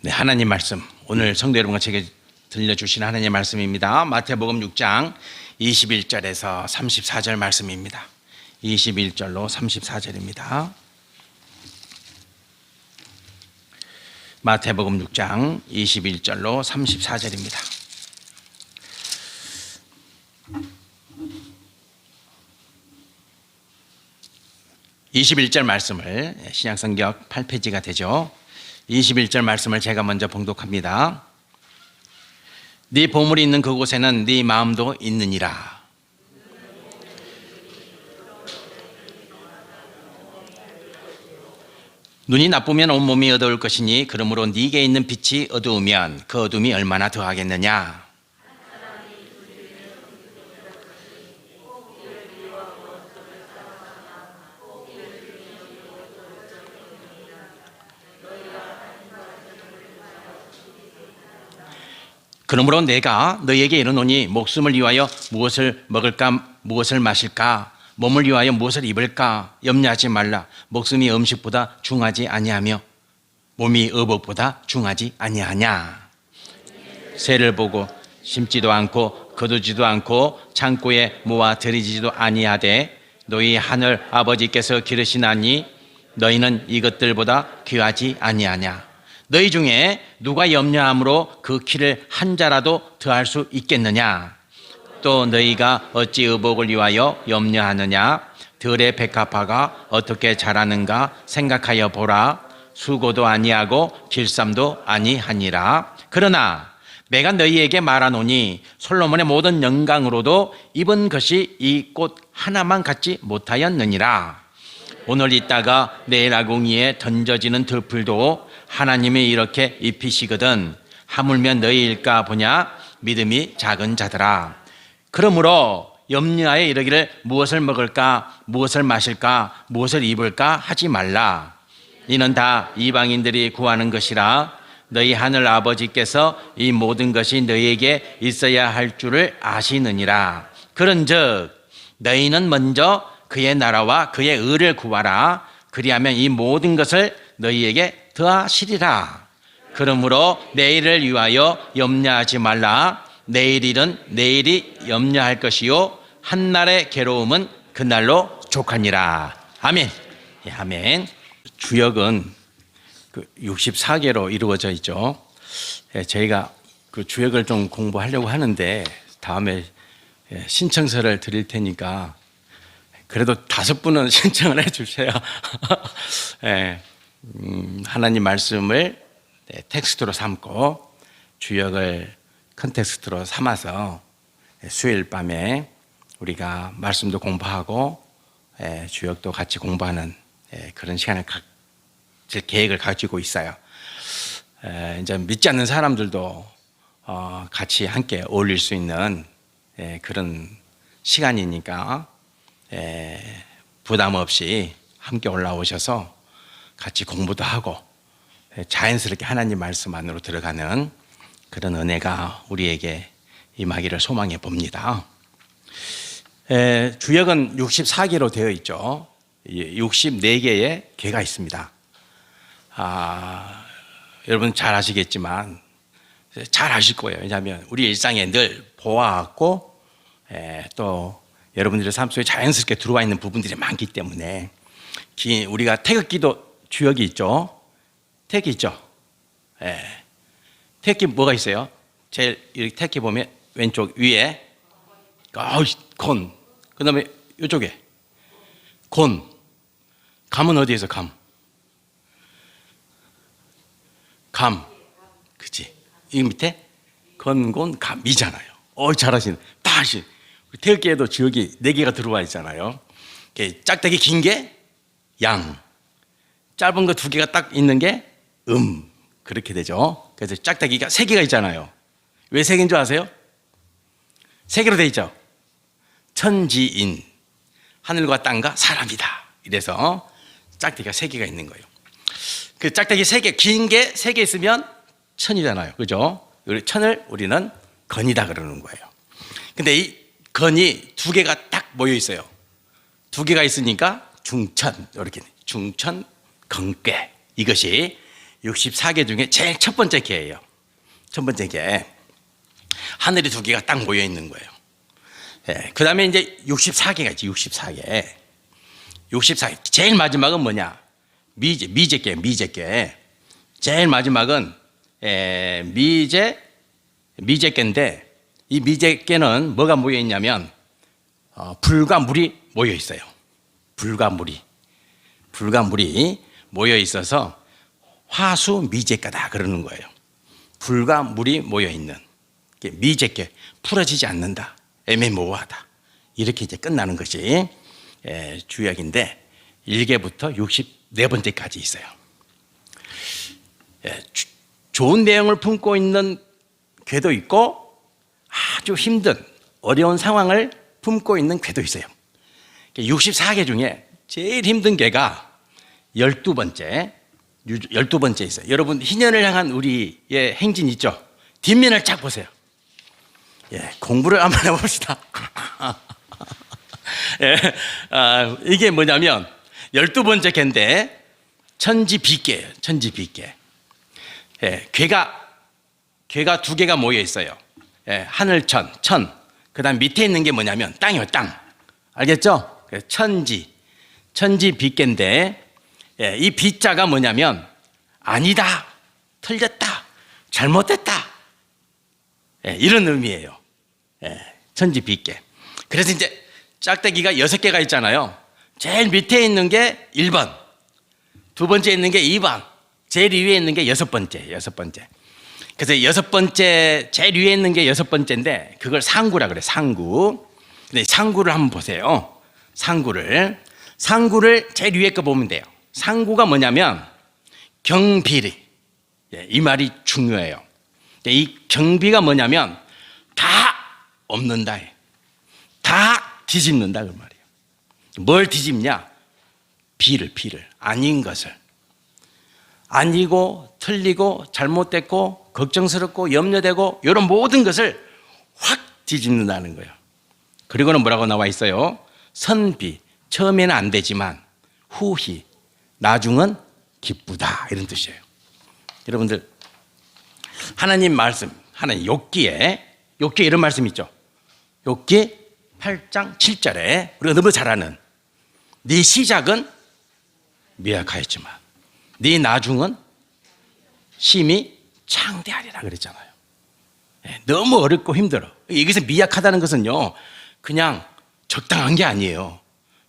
네, 하나님 말씀, 오늘 성도 여러분과 제게 들려주신 하나님의 말씀입니다. 마태복음 6장 21절에서 34절 말씀입니다. 21절로 34절입니다. 마태복음 6장 21절로 34절입니다. (21절) 말씀을 신약성경 8페이지가 되죠. 21절 말씀을 제가 먼저 봉독합니다. 네 보물이 있는 그곳에는 네 마음도 있느니라. 눈이 나쁘면 온몸이 어두울 것이니 그러므로 네게 있는 빛이 어두우면 그 어둠이 얼마나 더하겠느냐. 그러므로 내가 너희에게 이르노니 목숨을 위하여 무엇을 먹을까 무엇을 마실까 몸을 위하여 무엇을 입을까 염려하지 말라. 목숨이 음식보다 중하지 아니하며 몸이 의복보다 중하지 아니하냐. 새를 보고 심지도 않고 거두지도 않고 창고에 모아 들이지도 아니하되 너희 하늘 아버지께서 기르시나니 너희는 이것들보다 귀하지 아니하냐. 너희 중에 누가 염려함으로 그 키를 한 자라도 더할 수 있겠느냐. 또 너희가 어찌 의복을 위하여 염려하느냐. 들의 백합화가 어떻게 자라는가 생각하여 보라. 수고도 아니하고 길쌈도 아니하니라. 그러나 내가 너희에게 말하노니 솔로몬의 모든 영광으로도 입은 것이 이 꽃 하나만 갖지 못하였느니라. 오늘 있다가 내일 아궁이에 던져지는 들풀도 하나님이 이렇게 입히시거든 하물며 너희일까 보냐. 믿음이 작은 자들아. 그러므로 염려하여 이르기를 무엇을 먹을까 무엇을 마실까 무엇을 입을까 하지 말라. 이는 다 이방인들이 구하는 것이라. 너희 하늘 아버지께서 이 모든 것이 너희에게 있어야 할 줄을 아시느니라. 그런즉 너희는 먼저 그의 나라와 그의 의를 구하라. 그리하면 이 모든 것을 너희에게 더하시리라. 그러므로 내일을 위하여 염려하지 말라. 내일 일은 내일이 염려할 것이요 한날의 괴로움은 그날로 족하니라. 아멘. 예, 아멘. 주역은 64개로 이루어져 있죠. 예, 저희가 그 주역을 좀 공부하려고 하는데 다음에 신청서를 드릴 테니까 그래도 5분은 신청을 해 주셔야 예, 하나님 말씀을 텍스트로 삼고 주역을 컨텍스트로 삼아서 수요일 밤에 우리가 말씀도 공부하고 주역도 같이 공부하는 그런 시간을 가질 계획을 가지고 있어요. 이제 믿지 않는 사람들도 같이 함께 어울릴 수 있는 그런 시간이니까 부담 없이 함께 올라오셔서 같이 공부도 하고 자연스럽게 하나님 말씀 안으로 들어가는 그런 은혜가 우리에게 임하기를 소망해 봅니다. 주역은 64개로 되어 있죠. 64개의 개가 있습니다. 여러분 잘 아시겠지만 잘 아실 거예요. 왜냐하면 우리 일상에 늘 보아왔고 또 여러분들의 삶 속에 자연스럽게 들어와 있는 부분들이 많기 때문에 우리가 태극기도 주역이 있죠. 태극기 있죠. 태극기 뭐가 있어요? 제일 이렇게 태극기 보면 왼쪽 위에 곤, 그 다음에 이쪽에 곤. 감은 어디에서 감? 감, 그치? 이 밑에 건곤 감이잖아요. 잘하시네. 다시 태극기에도 지역이 4개가 들어와 있잖아요. 짝대기 긴 게 양, 짧은 거 2개가 딱 있는 게 그렇게 되죠. 그래서 짝대기가 3개가 있잖아요. 왜 3개인 줄 아세요? 3개로 돼 있죠. 천지인, 하늘과 땅과 사람이다. 이래서 짝대기가 3개가 있는 거예요. 그 짝대기 3개, 긴 게 3개 있으면 천이잖아요. 그죠? 천을 우리는 건이다 그러는 거예요. 근데 이 건이 2개가 딱 모여 있어요. 2개가 있으니까 중천, 이렇게 중천 건괴. 이것이 64개 중에 제일 첫 번째 개예요. 첫 번째 개. 하늘이 두 개가 딱 모여 있는 거예요. 예, 그 다음에 이제 64개가 있지, 64개. 64개. 제일 마지막은 뭐냐? 미제께. 제일 마지막은 미제께인데, 이 미제께는 뭐가 모여 있냐면 불과 물이 모여 있어요. 불과 물이 모여 있어서 화수 미제께다 그러는 거예요. 불과 물이 모여 있는 미제께, 풀어지지 않는다, 애매모호하다, 이렇게 이제 끝나는 것이 주역인데 1개부터 64번째까지 있어요. 좋은 내용을 품고 있는 궤도 있고 아주 힘든 어려운 상황을 품고 있는 궤도 있어요. 64개 중에 제일 힘든 궤가 12번째 있어요. 여러분, 희년을 향한 우리의 행진 있죠? 뒷면을 쫙 보세요. 공부를 한번 해봅시다. 이게 뭐냐면 12번째 궤인데 천지비계예요. 천지비계. 궤가 두 개가 모여 있어요. 하늘천, 천. 그 다음 밑에 있는 게 뭐냐면 땅이에요, 땅. 알겠죠? 천지비계인데 이 비자가 뭐냐면 아니다, 틀렸다, 잘못됐다, 이런 의미예요. 천지비계. 그래서 이제 짝대기가 6개가 있잖아요. 제일 밑에 있는 게 1번, 두 번째 있는 게 2번, 제일 위에 있는 게 6번째. 그래서 6번째, 제일 위에 있는 게 6번째인데 그걸 상구라 그래, 상구. 근데 상구를 한번 보세요. 상구를 제일 위에 거 보면 돼요. 상구가 뭐냐면 경비리. 이 말이 중요해요. 이 경비가 뭐냐면 다 없는다, 다 뒤집는다 그 말이에요. 뭘 뒤집냐? 비를, 아닌 것을. 아니고 틀리고 잘못됐고 걱정스럽고 염려되고 이런 모든 것을 확 뒤집는다는 거예요. 그리고는 뭐라고 나와 있어요? 선비, 처음에는 안 되지만 후히, 나중은 기쁘다, 이런 뜻이에요. 여러분들, 하나님 말씀, 하나님 욥기에 이런 말씀 있죠. 욥기 8장 7절에 우리가 너무 잘 아는, 네 시작은 미약하였지만 네 나중은 심히 창대하리라 그랬잖아요. 너무 어렵고 힘들어. 여기서 미약하다는 것은요, 그냥 적당한 게 아니에요.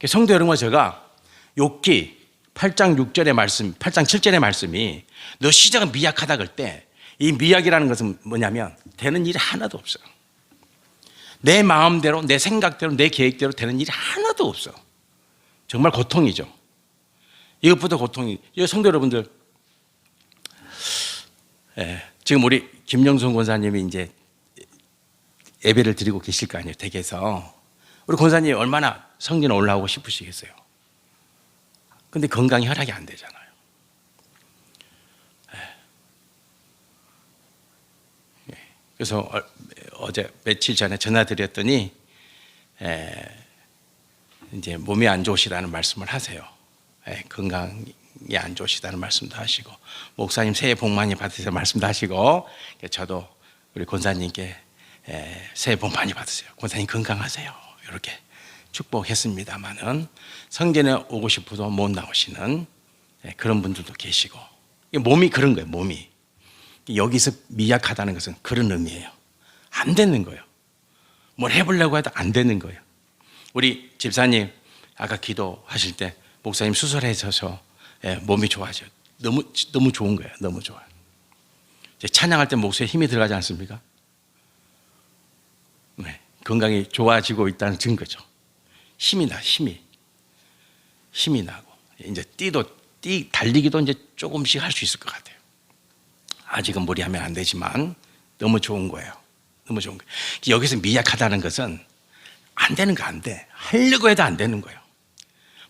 성도 여러분과 제가 욥기 8장 6절의 말씀, 8장 7절의 말씀이 너 시작은 미약하다 그럴 때, 이 미약이라는 것은 뭐냐면 되는 일이 하나도 없어요. 내 마음대로, 내 생각대로, 내 계획대로 되는 일이 하나도 없어. 정말 고통이죠. 이것보다 고통이. 성도 여러분들, 지금 우리 김영순 권사님이 이제 예배를 드리고 계실 거 아니에요, 댁에서. 우리 권사님이 얼마나 성전 올라오고 싶으시겠어요. 근데 건강이 허락이 안 되잖아요. 그래서 어제 며칠 전에 전화 드렸더니 이제 몸이 안 좋으시다는 말씀을 하세요. 건강이 안 좋으시다는 말씀도 하시고, 목사님 새해 복 많이 받으세요 말씀도 하시고, 저도 우리 권사님께 새해 복 많이 받으세요, 권사님 건강하세요, 이렇게 축복했습니다마는 성전에 오고 싶어도 못 나오시는 그런 분들도 계시고, 몸이 그런 거예요. 몸이 여기서 미약하다는 것은 그런 의미예요. 안 되는 거예요. 뭘 해보려고 해도 안 되는 거예요. 우리 집사님 아까 기도하실 때 목사님 수술해서 몸이 좋아져요. 너무 좋은 거예요. 너무 좋아요. 찬양할 때 목소리에 힘이 들어가지 않습니까? 네, 건강이 좋아지고 있다는 증거죠. 힘이 나고 이제 달리기도 이제 조금씩 할 수 있을 것 같아요. 아직은 무리하면 안 되지만 너무 좋은 거예요. 너무 좋은 거예요. 여기서 미약하다는 것은 안 되는 거 안 돼. 하려고 해도 안 되는 거예요.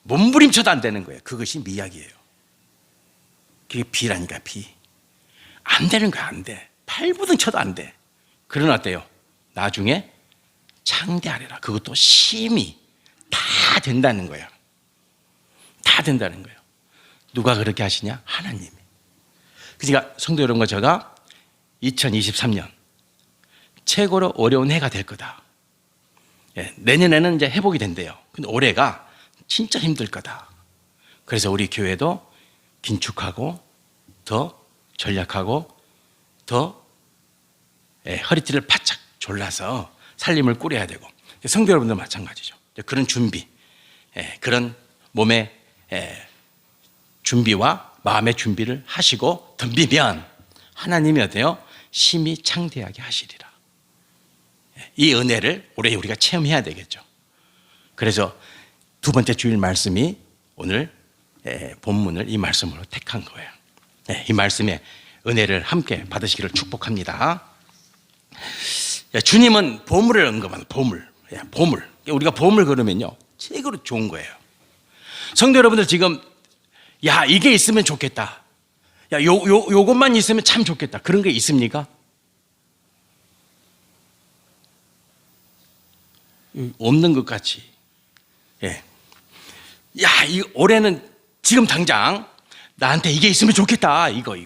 몸부림쳐도 안 되는 거예요. 그것이 미약이에요. 그게 비라니까, 비. 안 되는 거 안 돼. 팔부등 쳐도 안 돼. 그러나 어때요? 나중에 창대하리라. 그것도 심히 다 된다는 거예요. 다 된다는 거예요. 누가 그렇게 하시냐? 하나님이. 그러니까 성도 여러분과 제가 2023년 최고로 어려운 해가 될 거다. 내년에는 이제 회복이 된대요. 근데 올해가 진짜 힘들 거다. 그래서 우리 교회도 긴축하고 더 전략하고 더 허리띠를 바짝 졸라서 살림을 꾸려야 되고, 성도 여러분도 마찬가지죠. 그런 준비, 그런 몸의 준비와 마음의 준비를 하시고 덤비면 하나님이 어때요? 심히 창대하게 하시리라. 이 은혜를 올해 우리가 체험해야 되겠죠. 그래서 두 번째 주일 말씀이 오늘 본문을 이 말씀으로 택한 거예요. 이 말씀의 은혜를 함께 받으시기를 축복합니다. 주님은 보물을 언급하는 보물. 우리가 보물 그러면요, 최고로 좋은 거예요. 성도 여러분들 지금 이게 있으면 좋겠다. 요것만 있으면 참 좋겠다. 그런 게 있습니까? 없는 것 같이. 이 올해는 지금 당장 나한테 이게 있으면 좋겠다. 이거.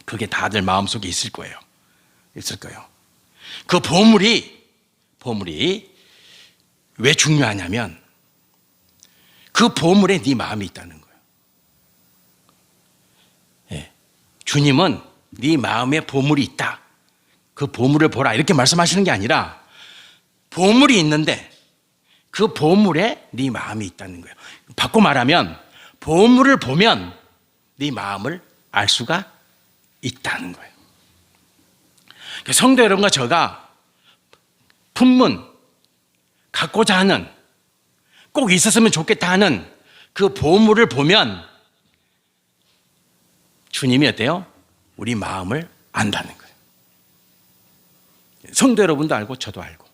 그게 다들 마음속에 있을 거예요. 그 보물이 왜 중요하냐면 그 보물에 네 마음이 있다는 거예요. 주님은 네 마음에 보물이 있다. 그 보물을 보라 이렇게 말씀하시는 게 아니라 보물이 있는데 그 보물에 네 마음이 있다는 거예요. 바꿔 말하면 보물을 보면 네 마음을 알 수가 있다는 거예요. 성도 여러분과 제가 품문, 갖고자 하는, 꼭 있었으면 좋겠다 하는 그 보물을 보면 주님이 어때요? 우리 마음을 안다는 거예요. 성도 여러분도 알고 저도 알고.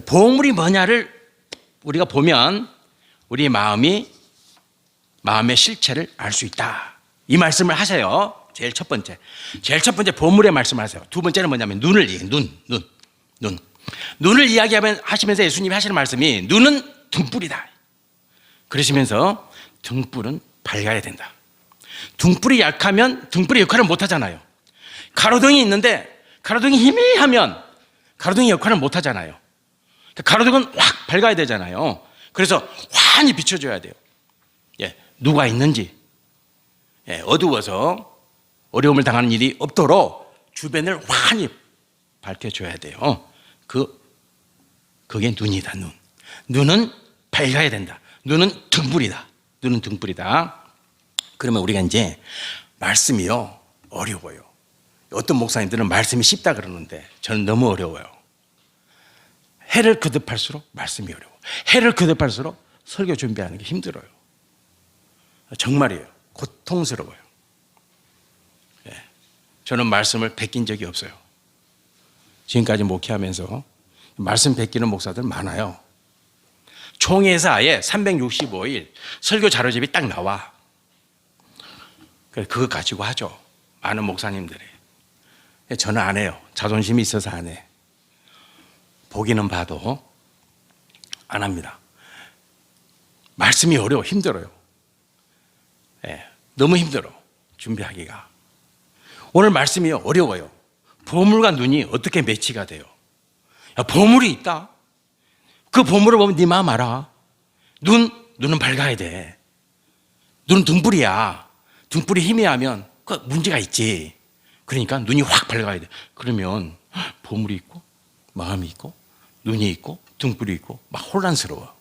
보물이 뭐냐를 우리가 보면 우리 마음의 실체를 알 수 있다. 이 말씀을 하세요. 제일 첫 번째 보물의 말씀을 하세요. 두 번째는 뭐냐면 눈을 이야기하시면서 예수님이 하시는 말씀이 눈은 등불이다. 그러시면서 등불은 밝아야 된다. 등불이 약하면 등불의 역할을 못 하잖아요. 가로등이 있는데 가로등이 희미하면 가로등의 역할을 못 하잖아요. 가로등은 확 밝아야 되잖아요. 그래서 환히 비춰줘야 돼요. 누가 있는지, 어두워서 어려움을 당하는 일이 없도록 주변을 환히 밝혀줘야 돼요. 그게 눈이다. 눈은 밝아야 된다. 눈은 등불이다. 그러면 우리가 이제 말씀이요, 어려워요. 어떤 목사님들은 말씀이 쉽다 그러는데 저는 너무 어려워요. 해를 거듭할수록 말씀이 어려워. 해를 거듭할수록 설교 준비하는 게 힘들어요. 정말이에요. 고통스러워요. 저는 말씀을 베낀 적이 없어요. 지금까지 목회하면서 말씀 베끼는 목사들 많아요. 총회에서 아예 365일 설교 자료집이 딱 나와. 그거 가지고 하죠. 많은 목사님들이. 저는 안 해요. 자존심이 있어서 안 해. 보기는 봐도 안 합니다. 말씀이 어려워, 힘들어요. 너무 힘들어, 준비하기가. 오늘 말씀이 어려워요. 보물과 눈이 어떻게 매치가 돼요? 보물이 있다. 그 보물을 보면 네 마음 알아. 눈은 밝아야 돼. 눈은 등불이야. 등불이 희미하면 그 문제가 있지. 그러니까 눈이 확 밝아야 돼. 그러면 보물이 있고 마음이 있고 눈이 있고 등불이 있고 막 혼란스러워.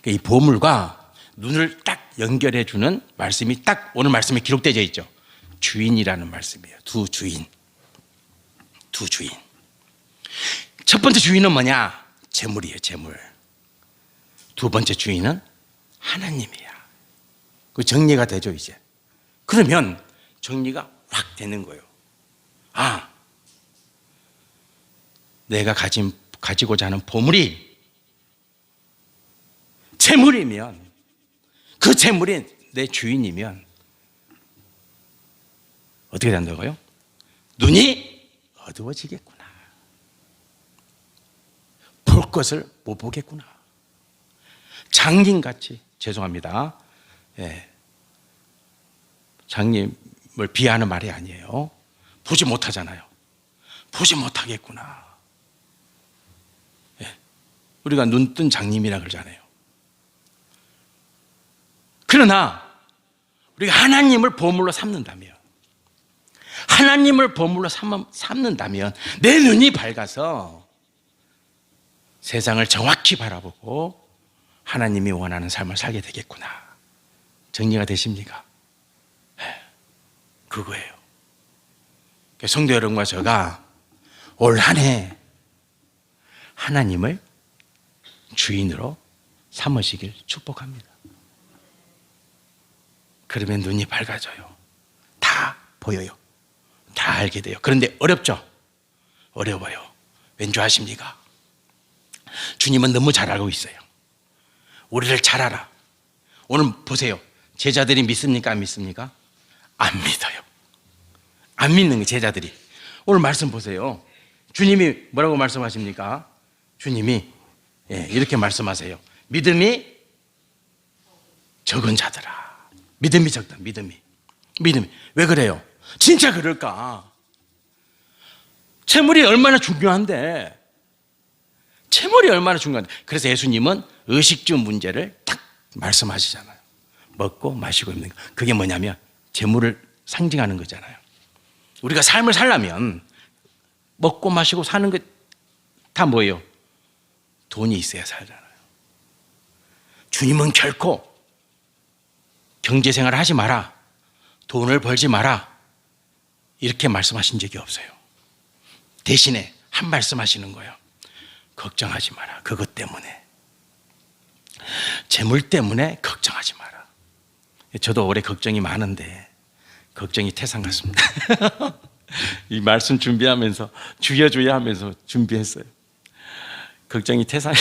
이 보물과 눈을 딱 연결해주는 말씀이 딱 오늘 말씀에 기록되어 있죠. 주인이라는 말씀이에요. 두 주인. 첫 번째 주인은 뭐냐? 재물이에요. 재물. 두 번째 주인은 하나님이야. 그 정리가 되죠 이제. 그러면 정리가 확 되는 거예요. 내가 가지고자 하는 보물이 재물이면, 그 재물이 내 주인이면 어떻게 된다고요? 눈이 어두워지겠구나. 볼 것을 못 보겠구나. 장님같이, 죄송합니다. 장님을 비하하는 말이 아니에요. 보지 못하잖아요. 보지 못하겠구나. 예. 우리가 눈뜬 장님이라 그러잖아요. 그러나 우리가 하나님을 보물로 삼는다면, 하나님을 보물로 삼는다면 내 눈이 밝아서 세상을 정확히 바라보고 하나님이 원하는 삶을 살게 되겠구나. 정리가 되십니까? 네, 그거예요. 성도 여러분과 제가 올 한 해 하나님을 주인으로 삼으시길 축복합니다. 그러면 눈이 밝아져요. 다 보여요. 다 알게 돼요. 그런데 어렵죠? 어려워요. 왠지 아십니까? 주님은 너무 잘 알고 있어요. 우리를 잘 알아. 오늘 보세요. 제자들이 믿습니까? 안 믿습니까? 안 믿어요. 안 믿는 게 제자들이. 오늘 말씀 보세요. 주님이 뭐라고 말씀하십니까? 주님이 이렇게 말씀하세요. 믿음이 적은 자들아. 믿음이 적다. 믿음이. 왜 그래요? 진짜 그럴까? 채물이 얼마나 중요한데. 채물이 얼마나 중요한데. 그래서 예수님은 의식주 문제를 딱 말씀하시잖아요. 먹고 마시고 입는 거. 그게 뭐냐면 재물을 상징하는 거잖아요. 우리가 삶을 살려면 먹고 마시고 사는 것 다 뭐예요? 돈이 있어야 살잖아요. 주님은 결코 경제생활을 하지 마라, 돈을 벌지 마라, 이렇게 말씀하신 적이 없어요. 대신에 한 말씀 하시는 거예요. 걱정하지 마라. 그것 때문에, 재물 때문에 걱정하지 마라. 저도 올해 걱정이 많은데 걱정이 태산 같습니다. 이 말씀 준비하면서 주여 하면서 준비했어요. 걱정이 태산.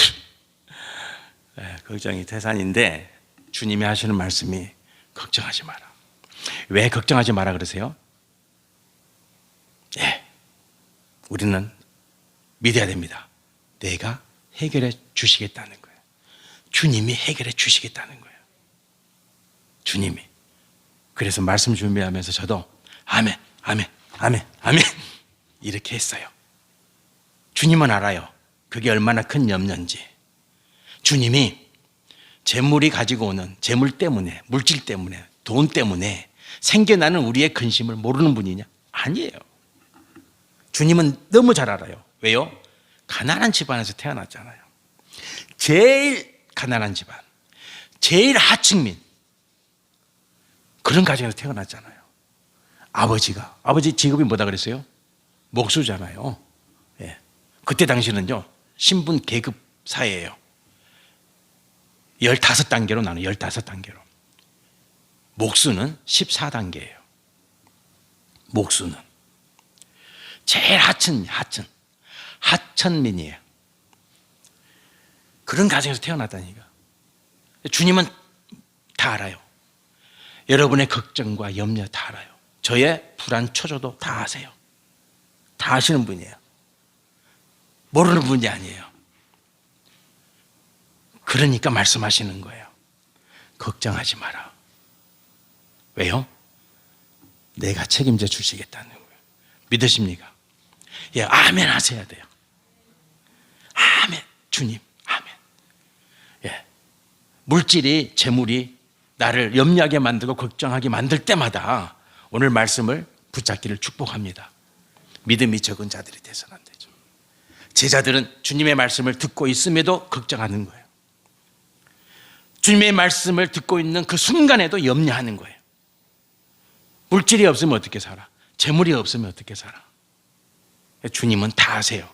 걱정이 태산인데 주님이 하시는 말씀이 걱정하지 마라. 왜 걱정하지 마라 그러세요? 우리는 믿어야 됩니다. 내가 해결해 주시겠다는 거예요. 주님이 해결해 주시겠다는 거예요. 주님이. 그래서 말씀 준비하면서 저도 아멘 이렇게 했어요. 주님은 알아요. 그게 얼마나 큰 염려인지. 주님이 재물이 가지고 오는, 재물 때문에, 물질 때문에, 돈 때문에 생겨나는 우리의 근심을 모르는 분이냐? 아니에요. 주님은 너무 잘 알아요. 왜요? 가난한 집안에서 태어났잖아요. 제일 가난한 집안, 제일 하층민, 그런 가정에서 태어났잖아요. 아버지 직업이 뭐다 그랬어요? 목수잖아요. 그때 당시는요, 신분 계급 사회예요. 15단계로 나눠요. 15단계로. 목수는 14단계예요. 목수는 제일 하천민이에요. 그런 가정에서 태어났다니까. 주님은 다 알아요. 여러분의 걱정과 염려 다 알아요. 저의 불안 초조도 다 아세요. 다 아시는 분이에요. 모르는 분이 아니에요. 그러니까 말씀하시는 거예요. 걱정하지 마라. 왜요? 내가 책임져 주시겠다는 거예요. 믿으십니까? 아멘 하셔야 돼요. 아멘. 주님, 아멘. 물질이, 재물이 나를 염려하게 만들고 걱정하게 만들 때마다 오늘 말씀을 붙잡기를 축복합니다. 믿음이 적은 자들이 돼서는 안 되죠. 제자들은 주님의 말씀을 듣고 있음에도 걱정하는 거예요. 주님의 말씀을 듣고 있는 그 순간에도 염려하는 거예요. 물질이 없으면 어떻게 살아? 재물이 없으면 어떻게 살아? 주님은 다 아세요.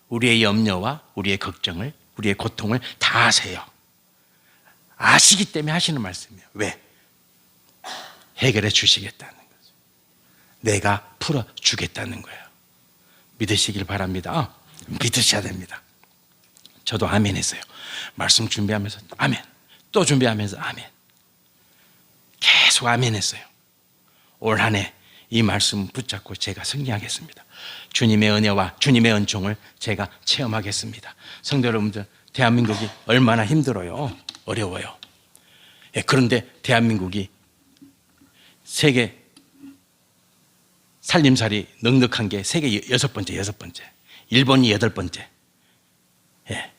우리의 염려와 우리의 걱정을, 우리의 고통을 다 아세요. 아시기 때문에 하시는 말씀이에요. 왜? 해결해 주시겠다는 거죠. 내가 풀어주겠다는 거예요. 믿으시길 바랍니다. 믿으셔야 됩니다. 저도 아멘 했어요. 말씀 준비하면서 아멘, 또 준비하면서 아멘, 계속 아멘 했어요. 올 한 해 이 말씀 붙잡고 제가 승리하겠습니다. 주님의 은혜와 주님의 은총을 제가 체험하겠습니다. 성도 여러분들, 대한민국이 얼마나 힘들어요. 어려워요. 그런데 대한민국이 세계 살림살이 넉넉한 게 세계 여섯 번째. 일본이 8번째. 예.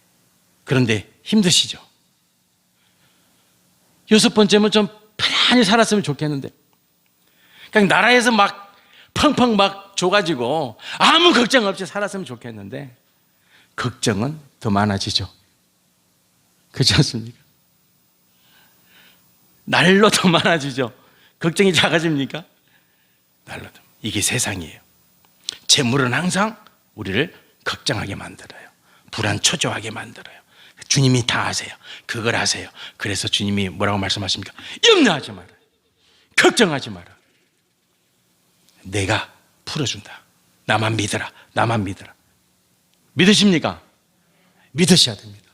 그런데 힘드시죠? 6번째면 좀 편안히 살았으면 좋겠는데, 그냥 나라에서 막 펑펑 막 줘가지고 아무 걱정 없이 살았으면 좋겠는데, 걱정은 더 많아지죠. 그렇지 않습니까? 날로 더 많아지죠. 걱정이 작아집니까? 날로 더. 이게 세상이에요. 재물은 항상 우리를 걱정하게 만들어요. 불안초조하게 만들어요. 주님이 다 아세요. 그걸 아세요. 그래서 주님이 뭐라고 말씀하십니까? 염려하지 마라. 걱정하지 마라. 내가 풀어준다. 나만 믿어라. 나만 믿어라. 믿으십니까? 믿으셔야 됩니다.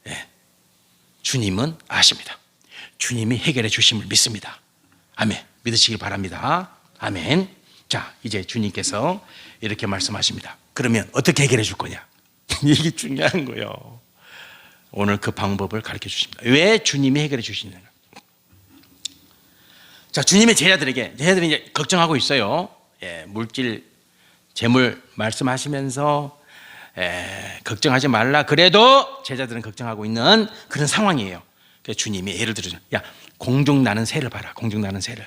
네. 주님은 아십니다. 주님이 해결해 주심을 믿습니다. 아멘. 믿으시길 바랍니다. 아멘. 자, 이제 주님께서 이렇게 말씀하십니다. 그러면 어떻게 해결해 줄 거냐? 이게 중요한 거예요. 오늘 그 방법을 가르쳐 주십니다. 왜 주님이 해결해 주시느냐? 자, 주님의 제자들이 이제 걱정하고 있어요. 예, 물질, 재물 말씀하시면서 걱정하지 말라. 그래도 제자들은 걱정하고 있는 그런 상황이에요. 그래서 주님이 예를 들어서, 야, 공중 나는 새를 봐라. 공중 나는 새를.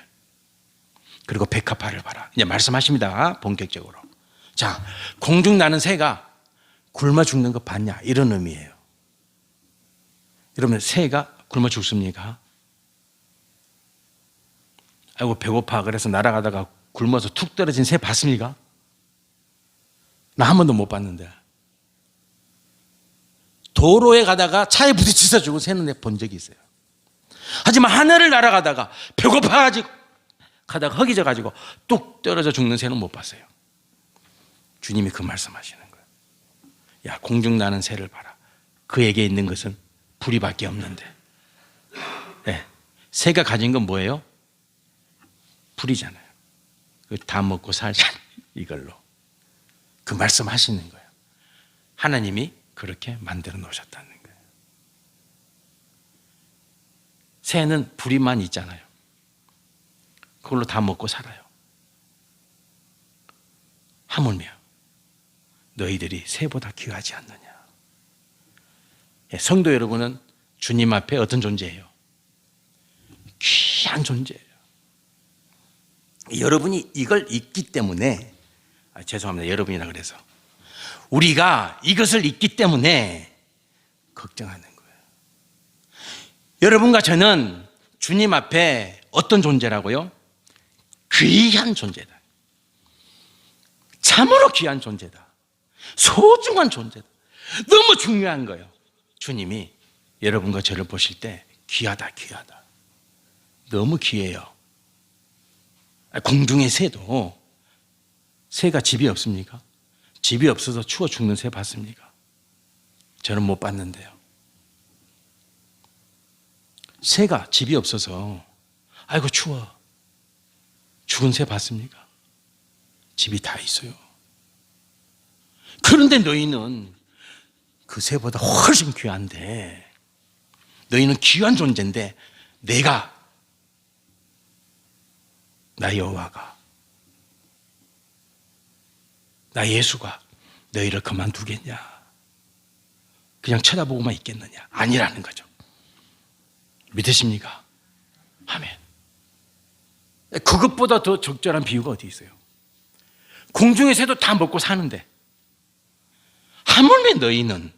그리고 백합화를 봐라. 이제 말씀하십니다. 본격적으로. 자, 공중 나는 새가 굶어 죽는 거 봤냐? 이런 의미예요. 여러분, 새가 굶어 죽습니까? 아이고 배고파 그래서 날아가다가 굶어서 툭 떨어진 새 봤습니까? 나 한 번도 못 봤는데. 도로에 가다가 차에 부딪혀서 죽은 새는 내가 본 적이 있어요. 하지만 하늘을 날아가다가 배고파가지고 가다가 허기져가지고 뚝 떨어져 죽는 새는 못 봤어요. 주님이 그 말씀하시는 거예요. 야, 공중 나는 새를 봐라. 그에게 있는 것은 부리밖에 없는데. 네. 새가 가진 건 뭐예요? 불이잖아요. 다 먹고 살잖아요. 이걸로. 그 말씀하시는 거예요. 하나님이 그렇게 만들어 놓으셨다는 거예요. 새는 불이만 있잖아요. 그걸로 다 먹고 살아요. 하물며 너희들이 새보다 귀하지 않느냐. 성도 여러분은 주님 앞에 어떤 존재예요? 귀한 존재예요. 여러분이 이걸 잊기 때문에, 죄송합니다. 여러분이라 그래서. 우리가 이것을 잊기 때문에 걱정하는 거예요. 여러분과 저는 주님 앞에 어떤 존재라고요? 귀한 존재다. 참으로 귀한 존재다. 소중한 존재다. 너무 중요한 거예요. 주님이 여러분과 저를 보실 때 귀하다, 귀하다. 너무 귀해요. 공중의 새도, 새가 집이 없습니까? 집이 없어서 추워 죽는 새 봤습니까? 저는 못 봤는데요. 새가 집이 없어서 아이고 추워 죽은 새 봤습니까? 집이 다 있어요. 그런데 너희는 그 새보다 훨씬 귀한데, 너희는 귀한 존재인데 내가, 나 여호와가, 나 예수가 너희를 그만두겠냐? 그냥 쳐다보고만 있겠느냐? 아니라는 거죠. 믿으십니까? 아멘. 그것보다 더 적절한 비유가 어디 있어요? 공중의 새도 다 먹고 사는데 하물며 너희는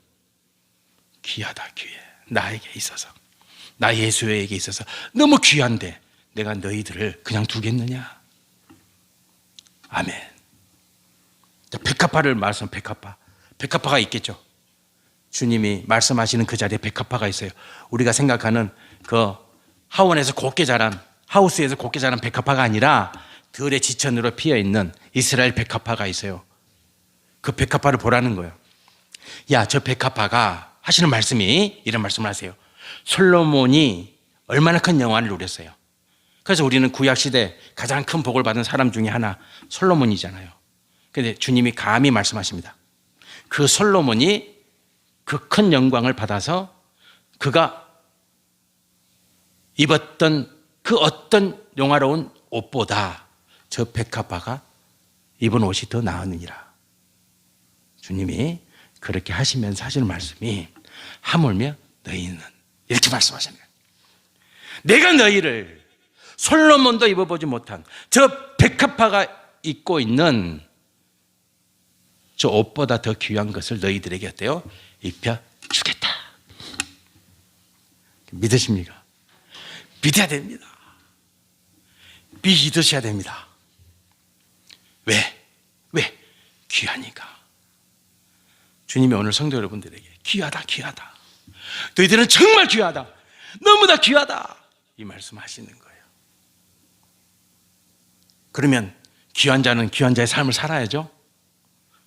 귀하다, 귀해. 나에게 있어서, 나 예수에게 있어서 너무 귀한데 내가 너희들을 그냥 두겠느냐? 아멘. 백합화를 말씀, 백합화가 있겠죠. 주님이 말씀하시는 그 자리에 백합화가 있어요. 우리가 생각하는 그 하원에서 곱게 자란, 하우스에서 곱게 자란 백합화가 아니라 들의 지천으로 피어 있는 이스라엘 백합화가 있어요. 그 백합화를 보라는 거예요. 야, 저 백합화가 하시는 말씀이 이런 말씀을 하세요. 솔로몬이 얼마나 큰 영화를 누렸어요. 그래서 우리는 구약시대 가장 큰 복을 받은 사람 중에 하나 솔로몬이잖아요. 그런데 주님이 감히 말씀하십니다. 그 솔로몬이 그 큰 영광을 받아서 그가 입었던 그 어떤 용화로운 옷보다 저 백합화가 입은 옷이 더 나으니라. 주님이 그렇게 하시면서 하시는 말씀이 하물며 너희는 이렇게 말씀하시네요. 내가 너희를 솔로몬도 입어보지 못한 저 백합화가 입고 있는 저 옷보다 더 귀한 것을 너희들에게 어때요? 입혀주겠다. 믿으십니까? 믿어야 됩니다. 믿으셔야 됩니다. 왜? 귀하니까. 주님이 오늘 성도 여러분들에게 귀하다, 귀하다. 너희들은 정말 귀하다. 너무나 귀하다. 이 말씀 하시는 거예요. 그러면 귀한 자는 귀한 자의 삶을 살아야죠.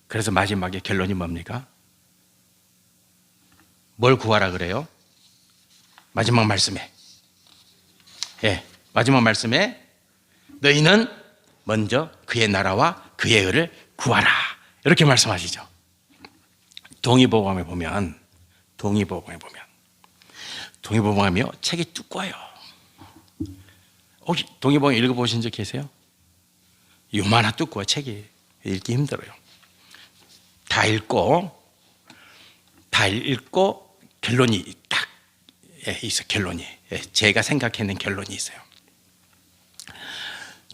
그래서 마지막에 결론이 뭡니까? 뭘 구하라 그래요? 마지막 말씀에. 마지막 말씀에 너희는 먼저 그의 나라와 그의 의를 구하라. 이렇게 말씀하시죠. 동의보감에 보면 동의보감이요 책이 두꺼워요. 혹시 동의보감 읽어보신 적 계세요? 요만한 두꺼워 책이 읽기 힘들어요. 다 읽고 결론이 딱 있어. 결론이 제가 생각해낸 결론이 있어요.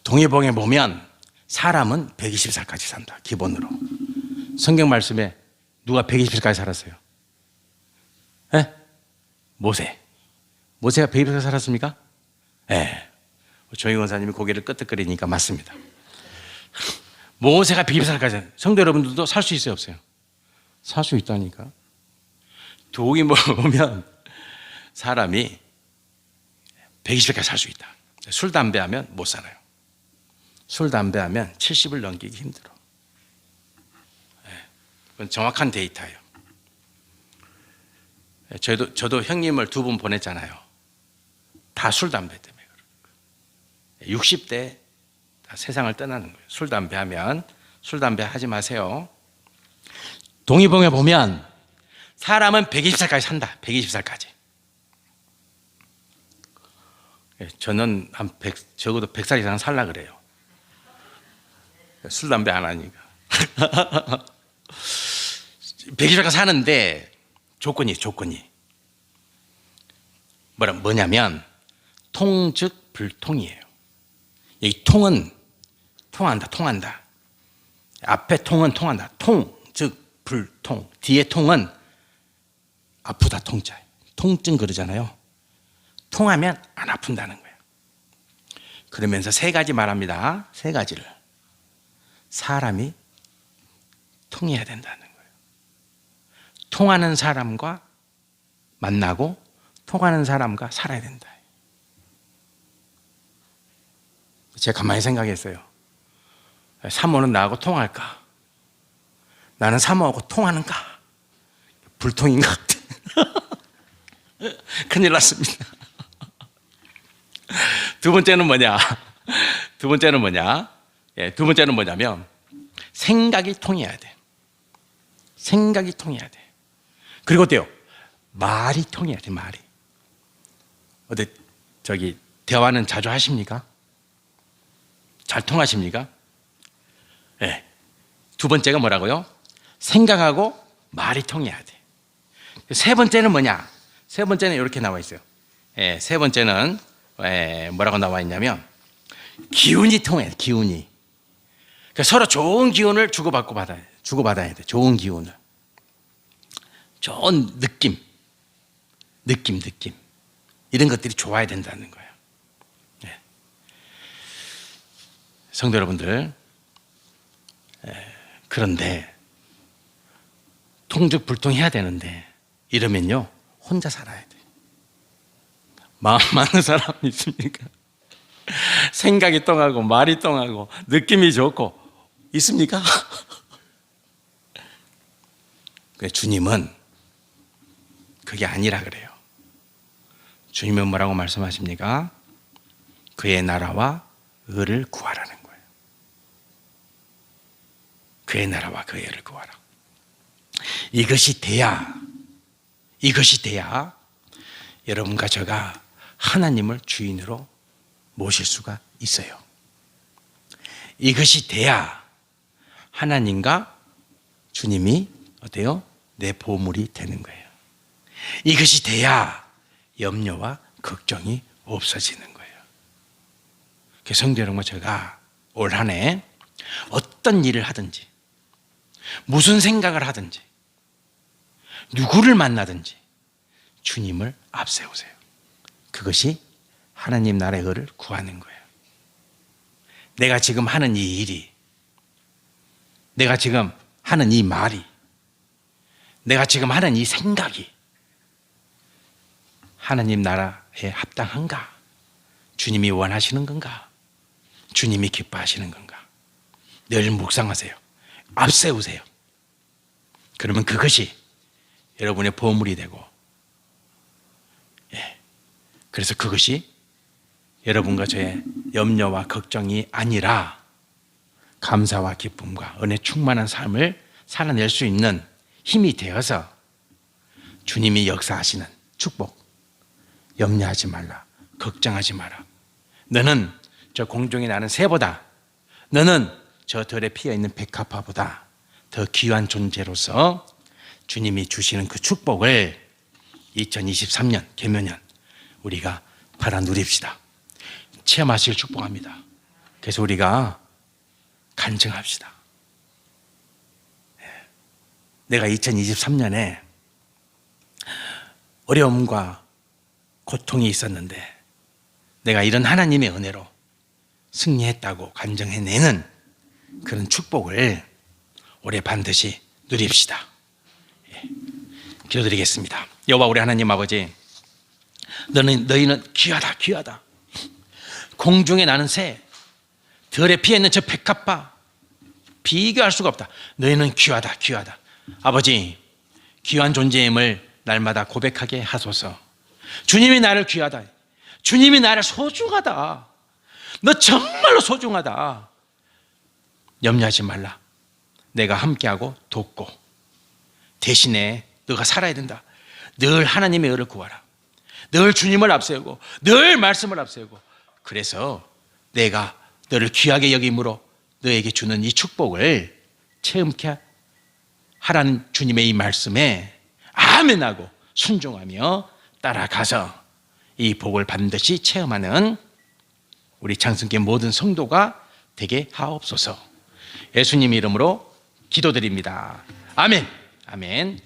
동의보감에 보면 사람은 120살까지 산다. 기본으로. 성경 말씀에 누가 120살까지 살았어요? 모세가 120살 살았습니까? 조영 원사님이 고개를 끄덕거리니까 맞습니다. 모세가 120살까지 성도 여러분들도 살 수 있어요, 없어요? 살 수 있다니까. 동의보감에 보면 사람이 120살까지 살 수 있다. 술, 담배 하면 못 살아요. 술, 담배 하면 70을 넘기기 힘들어. 그건 정확한 데이터예요. 저도 형님을 2분 보냈잖아요. 다 술, 담배 때문에. 60대 다 세상을 떠나는 거예요. 술, 담배 하면. 술, 담배 하지 마세요. 동의보감에 보면 사람은 120살까지 산다. 120살까지. 저는 적어도 100살 이상 살라 그래요. 술, 담배 안 하니까. 120살까지 사는데 조건이. 뭐냐면 통즉 불통이에요. 이 통은 통한다. 앞에 통은 통한다. 통즉 불통. 뒤에 통은 아프다 통자. 통증 그러잖아요. 통하면 안 아픈다는 거예요. 그러면서 3가지 말합니다. 3가지를. 사람이 통해야 된다는 거예요. 통하는 사람과 만나고 통하는 사람과 살아야 된다. 제가 가만히 생각했어요. 사모는 나하고 통할까? 나는 사모하고 통하는가? 불통인 것 같아. 큰일 났습니다. 두 번째는 뭐냐면 생각이 통해야 돼. 그리고 어때요? 말이 통해야 돼. 말이. 대화는 자주 하십니까? 잘 통하십니까? 두 번째가 뭐라고요? 생각하고 말이 통해야 돼. 세 번째는 뭐냐? 세 번째는 이렇게 나와 있어요. 세 번째는 뭐라고 나와 있냐면 기운이 통해. 기운이. 그러니까 서로 좋은 기운을 주고받아야 돼. 좋은 기운을. 좋은 느낌. 이런 것들이 좋아야 된다는 거예요. 성도 여러분들, 그런데 통즉불통해야 되는데 이러면요 혼자 살아야 돼. 마음 많은 사람 있습니까? 생각이 통하고 말이 통하고 느낌이 좋고 있습니까? 주님은 그게 아니라 그래요. 주님은 뭐라고 말씀하십니까? 그의 나라와 의를 구하라는 거예요. 그의 나라와 그의 의를 구하라. 이것이 돼야 여러분과 제가 하나님을 주인으로 모실 수가 있어요. 이것이 돼야 하나님과 주님이 어때요? 내 보물이 되는 거예요. 이것이 돼야 염려와 걱정이 없어지는 거예요. 성도 여러분, 제가 올 한 해 어떤 일을 하든지, 무슨 생각을 하든지, 누구를 만나든지 주님을 앞세우세요. 그것이 하나님 나라의 의를 구하는 거예요. 내가 지금 하는 이 일이, 내가 지금 하는 이 말이, 내가 지금 하는 이 생각이 하나님 나라에 합당한가? 주님이 원하시는 건가? 주님이 기뻐하시는 건가? 늘 묵상하세요. 앞세우세요. 그러면 그것이 여러분의 보물이 되고, 그래서 그것이 여러분과 저의 염려와 걱정이 아니라 감사와 기쁨과 은혜 충만한 삶을 살아낼 수 있는 힘이 되어서 주님이 역사하시는 축복, 염려하지 말라, 걱정하지 마라. 너는 저 공중에 나는 새보다, 너는 저 들에 피어있는 백합화보다 더 귀한 존재로서 주님이 주시는 그 축복을 2023년 개묘년 우리가 받아 누립시다. 체험하시길 축복합니다. 그래서 우리가 간증합시다. 내가 2023년에 어려움과 고통이 있었는데 내가 이런 하나님의 은혜로 승리했다고 간증해내는 그런 축복을 올해 반드시 누립시다. 기도드리겠습니다. 여호와 우리 하나님 아버지, 너희는 귀하다, 귀하다. 공중에 나는 새, 들에 피어있는 저 백합화 비교할 수가 없다. 너희는 귀하다, 귀하다. 아버지, 귀한 존재임을 날마다 고백하게 하소서. 주님이 나를 귀하다, 주님이 나를 소중하다, 너 정말로 소중하다. 염려하지 말라. 내가 함께하고 돕고 대신에 너가 살아야 된다. 늘 하나님의 의를 구하라. 늘 주님을 앞세우고 늘 말씀을 앞세우고, 그래서 내가 너를 귀하게 여김으로 너에게 주는 이 축복을 체험케 하라는 주님의 이 말씀에 아멘하고 순종하며 따라가서 이 복을 반드시 체험하는 우리 장성교회 모든 성도가 되게 하옵소서. 예수님 이름으로 기도드립니다. 아멘. 아멘.